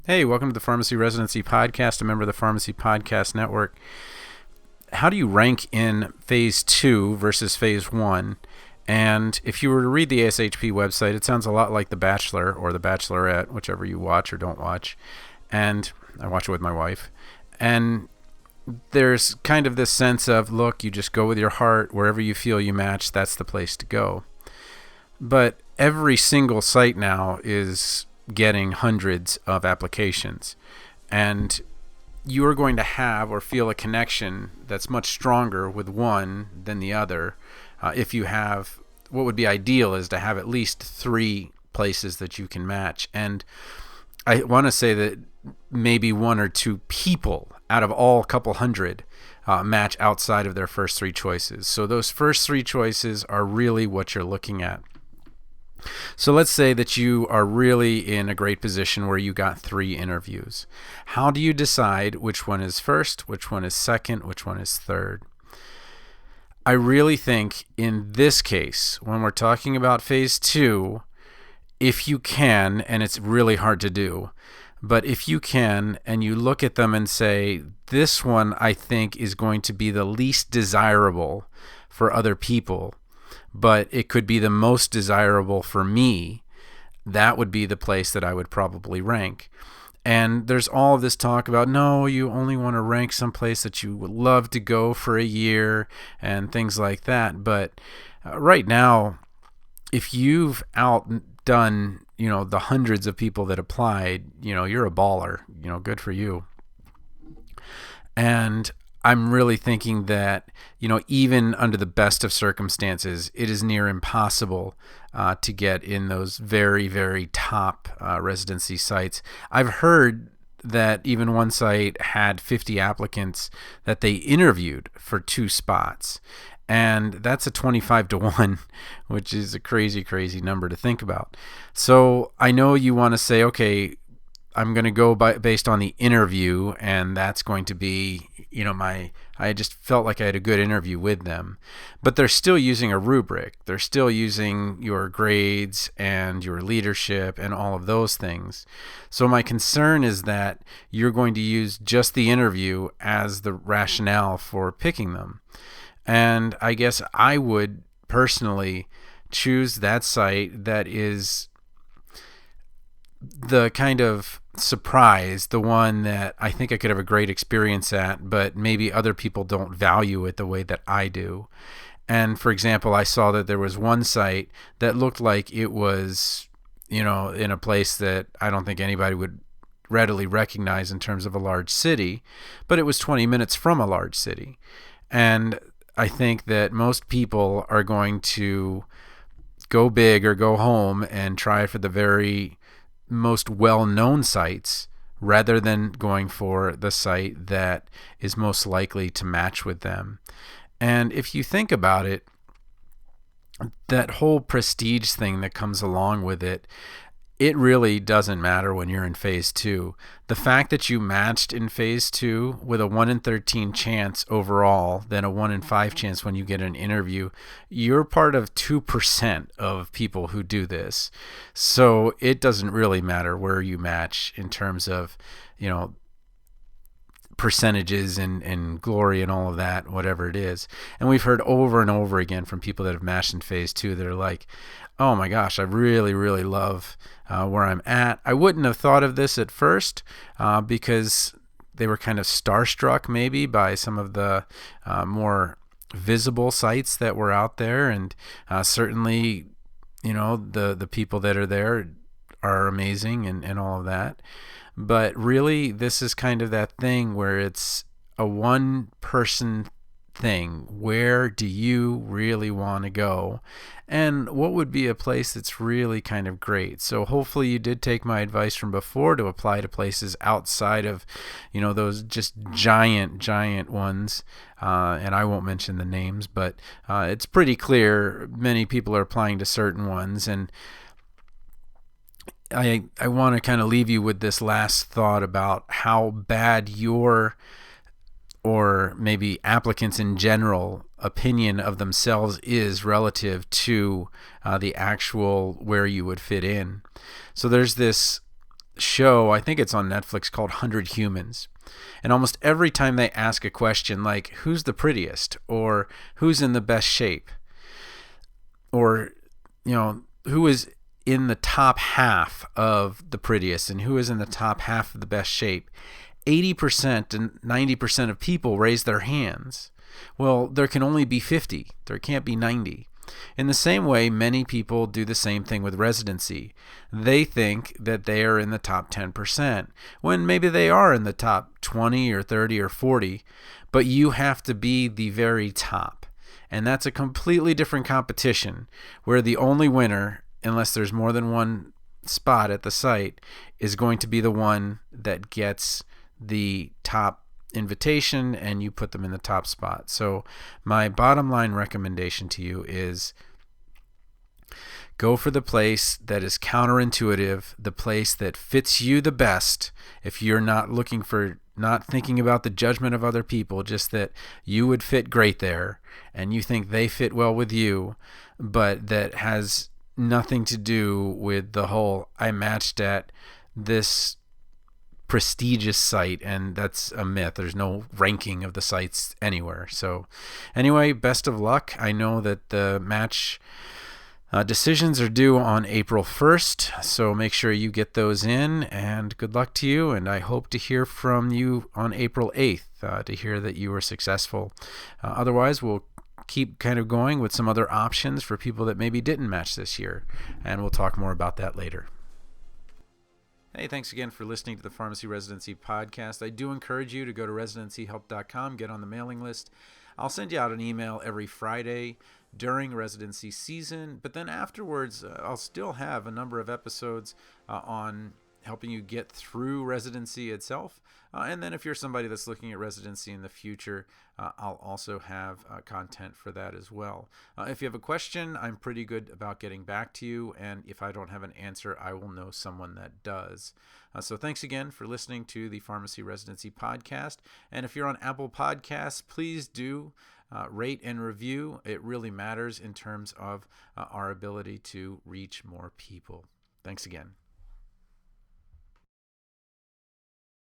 Hey, welcome to the Pharmacy Residency Podcast, a member of the Pharmacy Podcast Network. How do you rank in Phase 2 versus Phase 1? And if you were to read the ASHP website, it sounds a lot like The Bachelor or The Bachelorette, whichever you watch or don't watch. And I watch it with my wife. And there's kind of this sense of, look, you just go with your heart. Wherever you feel you match, that's the place to go. But every single site now is getting hundreds of applications, and you are going to have or feel a connection that's much stronger with one than the other. If you have, what would be ideal is to have at least 3 places that you can match. And I want to say that maybe 1 or 2 people out of all couple hundred match outside of their first 3 choices. So those first 3 choices are really what you're looking at. So let's say that you are really in a great position where you got 3 interviews. How do you decide which one is first, which one is second, which one is third? I really think in this case, when we're talking about Phase 2, if you can, and it's really hard to do, but if you can and you look at them and say, this one I think is going to be the least desirable for other people, but it could be the most desirable for me, that would be the place that I would probably rank. And there's all of this talk about, no, you only want to rank someplace that you would love to go for a year and things like that. But right now, if you've outdone, the hundreds of people that applied, you're a baller, good for you. And I'm really thinking that, even under the best of circumstances, it is near impossible to get in those very, very top residency sites. I've heard that even one site had 50 applicants that they interviewed for 2 spots. And that's a 25-1, which is a crazy, crazy number to think about. So I know you want to say, okay, I'm going to go based on the interview, and that's going to be, I just felt like I had a good interview with them. But they're still using a rubric. They're still using your grades and your leadership and all of those things. So my concern is that you're going to use just the interview as the rationale for picking them. And I guess I would personally choose that site that is the kind of surprise, the one that I think I could have a great experience at, but maybe other people don't value it the way that I do. And for example, I saw that there was one site that looked like it was, in a place that I don't think anybody would readily recognize in terms of a large city, but it was 20 minutes from a large city. And I think that most people are going to go big or go home and try for the very most well-known sites rather than going for the site that is most likely to match with them. And if you think about it, that whole prestige thing that comes along with it, it really doesn't matter when you're in Phase 2. The fact that you matched in Phase 2 with a 1 in 13 chance overall, then a 1 in 5 chance when you get an interview, you're part of 2% of people who do this. So it doesn't really matter where you match in terms of, percentages and glory and all of that, whatever it is. And we've heard over and over again from people that have matched in Phase 2 that are like, oh my gosh, I really, really love where I'm at. I wouldn't have thought of this at first because they were kind of starstruck maybe by some of the more visible sites that were out there. And certainly, the people that are there are amazing and all of that. But really, this is kind of that thing where it's a one-person thing. Where do you really want to go? And what would be a place that's really kind of great? So hopefully you did take my advice from before to apply to places outside of, those just giant ones. And I won't mention the names, but it's pretty clear many people are applying to certain ones. And I want to kind of leave you with this last thought about how bad your, or maybe applicants in general, opinion of themselves is relative to the actual where you would fit in. So there's this show, I think it's on Netflix, called 100 Humans. And almost every time they ask a question like, who's the prettiest? Or who's in the best shape? Or, who is in the top half of the prettiest and who is in the top half of the best shape? 80% and 90% of people raise their hands. Well, there can only be 50. There can't be 90. In the same way, many people do the same thing with residency. They think that they are in the top 10%, when maybe they are in the top 20 or 30 or 40, but you have to be the very top. And that's a completely different competition, where the only winner, unless there's more than one spot at the site, is going to be the one that gets the top invitation and you put them in the top spot. So my bottom line recommendation to you is go for the place that is counterintuitive, the place that fits you the best. If you're not thinking about the judgment of other people, just that you would fit great there and you think they fit well with you, but that has nothing to do with the whole I matched at this prestigious site, and that's a myth. There's no ranking of the sites anywhere. So anyway, best of luck. I know that the match decisions are due on April 1st, so make sure you get those in, and good luck to you, and I hope to hear from you on April 8th to hear that you were successful. Otherwise, we'll keep kind of going with some other options for people that maybe didn't match this year, and we'll talk more about that later. Hey, thanks again for listening to the Pharmacy Residency Podcast. I do encourage you to go to residencyhelp.com, get on the mailing list. I'll send you out an email every Friday during residency season, but then afterwards, I'll still have a number of episodes on helping you get through residency itself. And then if you're somebody that's looking at residency in the future, I'll also have content for that as well. If you have a question, I'm pretty good about getting back to you. And if I don't have an answer, I will know someone that does. So thanks again for listening to the Pharmacy Residency Podcast. And if you're on Apple Podcasts, please do rate and review. It really matters in terms of our ability to reach more people. Thanks again.